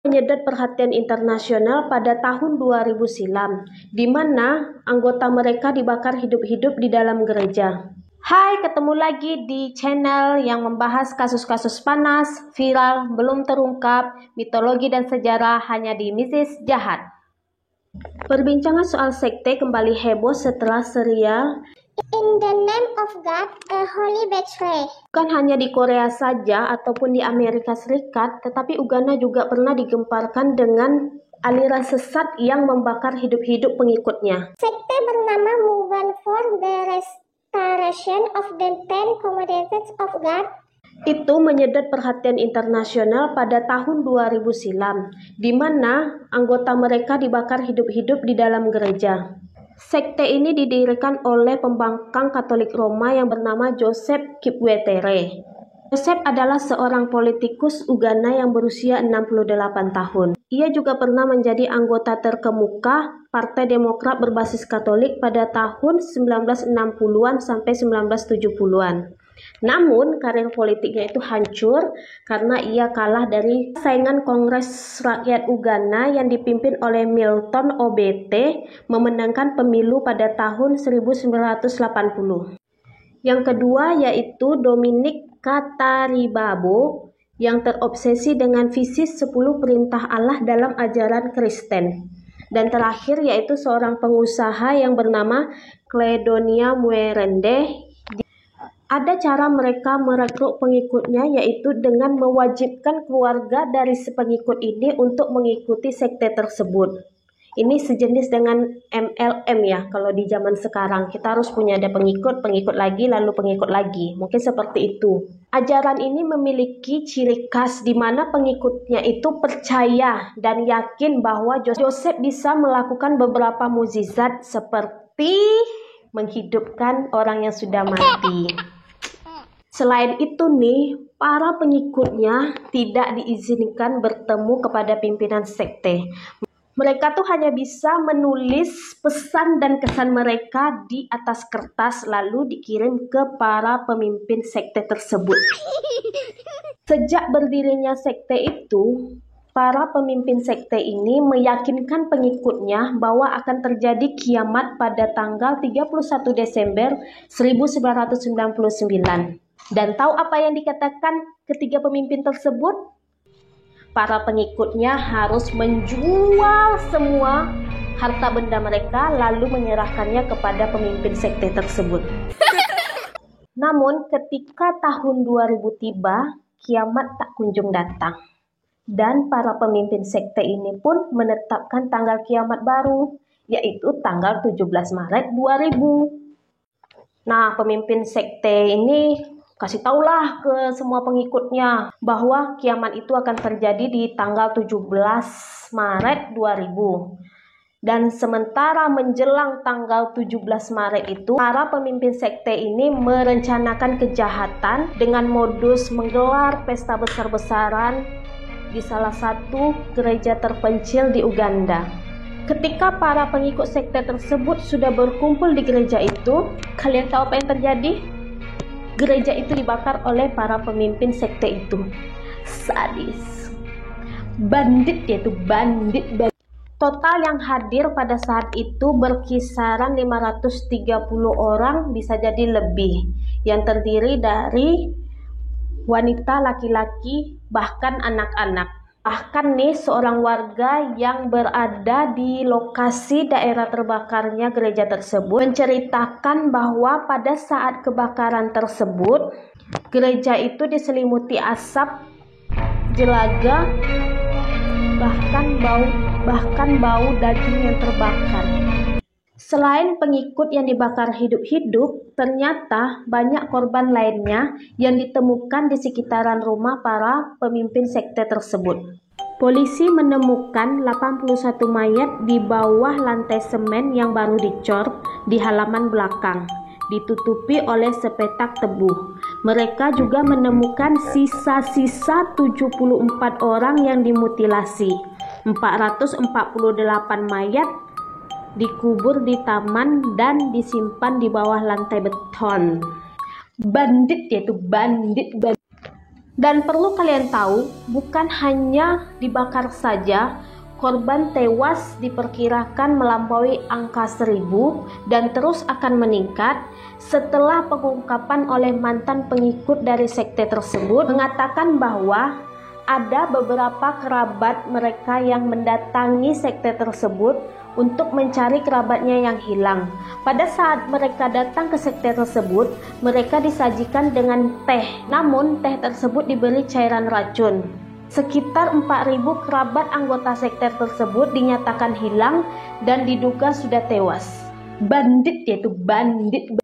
Menyedot perhatian internasional pada tahun 2000 silam, di mana anggota mereka dibakar hidup-hidup di dalam gereja. Hai, ketemu lagi di channel yang membahas kasus-kasus panas, viral, belum terungkap, mitologi dan sejarah hanya di Mrs. Jahat. Perbincangan soal sekte kembali heboh setelah serial In the Name of God, a Holy Betray. Bukan hanya di Korea saja ataupun di Amerika Serikat, tetapi Uganda juga pernah digemparkan dengan aliran sesat yang membakar hidup-hidup pengikutnya. Sekte bernama Movement for the Restoration of the Ten Commandments of God Itu menyedot perhatian internasional pada tahun 2000 silam, di mana anggota mereka dibakar hidup-hidup di dalam gereja. Sekte ini didirikan oleh pembangkang Katolik Roma yang bernama Joseph Kipwetere. Joseph adalah seorang politikus Uganda yang berusia 68 tahun. Ia juga pernah menjadi anggota terkemuka Partai Demokrat berbasis Katolik pada tahun 1960-an sampai 1970-an. Namun, karir politiknya itu hancur karena ia kalah dari saingan Kongres Rakyat Uganda yang dipimpin oleh Milton Obote memenangkan pemilu pada tahun 1980. Yang kedua yaitu Dominic Kataribabo yang terobsesi dengan visi 10 perintah Allah dalam ajaran Kristen. Dan terakhir yaitu seorang pengusaha yang bernama Cledonia Mwerende. Ada cara mereka merekrut pengikutnya yaitu dengan mewajibkan keluarga dari si pengikut ini untuk mengikuti sekte tersebut. Ini sejenis dengan MLM ya, kalau di zaman sekarang kita harus punya ada pengikut lagi, lalu pengikut lagi. Mungkin seperti itu. Ajaran ini memiliki ciri khas di mana pengikutnya itu percaya dan yakin bahwa Joseph bisa melakukan beberapa mukjizat seperti menghidupkan orang yang sudah mati. Selain itu nih, para pengikutnya tidak diizinkan bertemu kepada pimpinan sekte. Mereka tuh hanya bisa menulis pesan dan kesan mereka di atas kertas lalu dikirim ke para pemimpin sekte tersebut. Sejak berdirinya sekte itu, para pemimpin sekte ini meyakinkan pengikutnya bahwa akan terjadi kiamat pada tanggal 31 Desember 1999. Dan tahu apa yang dikatakan ketiga pemimpin tersebut? Para pengikutnya harus menjual semua harta benda mereka lalu menyerahkannya kepada pemimpin sekte tersebut. Namun ketika tahun 2000 tiba, kiamat tak kunjung datang. Dan para pemimpin sekte ini pun menetapkan tanggal kiamat baru, yaitu tanggal 17 Maret 2000. Nah, pemimpin sekte ini kasih taulah ke semua pengikutnya bahwa kiamat itu akan terjadi di tanggal 17 Maret 2000. Dan sementara menjelang tanggal 17 Maret itu, para pemimpin sekte ini merencanakan kejahatan dengan modus menggelar pesta besar-besaran di salah satu gereja terpencil di Uganda. Ketika para pengikut sekte tersebut sudah berkumpul di gereja itu, kalian tahu apa yang terjadi? Gereja itu dibakar oleh para pemimpin sekte itu. Sadis. Bandit yaitu bandit. Total yang hadir pada saat itu berkisaran 530 orang, bisa jadi lebih. Yang terdiri dari wanita, laki-laki, bahkan anak-anak. Bahkan nih seorang warga yang berada di lokasi daerah terbakarnya gereja tersebut menceritakan bahwa pada saat kebakaran tersebut gereja itu diselimuti asap, jelaga, bahkan bau daging yang terbakar. Selain pengikut yang dibakar hidup-hidup, ternyata banyak korban lainnya yang ditemukan di sekitaran rumah para pemimpin sekte tersebut. Polisi menemukan 81 mayat di bawah lantai semen yang baru dicor di halaman belakang, ditutupi oleh sepetak tebu. Mereka juga menemukan sisa-sisa 74 orang yang dimutilasi. 448 mayat dikubur di taman dan disimpan di bawah lantai beton. Bandit yaitu bandit. Dan perlu kalian tahu, bukan hanya dibakar saja, korban tewas diperkirakan melampaui angka 1000 dan terus akan meningkat setelah pengungkapan oleh mantan pengikut dari sekte tersebut mengatakan bahwa ada beberapa kerabat mereka yang mendatangi sekte tersebut untuk mencari kerabatnya yang hilang. Pada saat mereka datang ke sekte tersebut, mereka disajikan dengan teh, namun teh tersebut diberi cairan racun. Sekitar 4.000 kerabat anggota sekte tersebut dinyatakan hilang dan diduga sudah tewas. Bandit, yaitu bandit.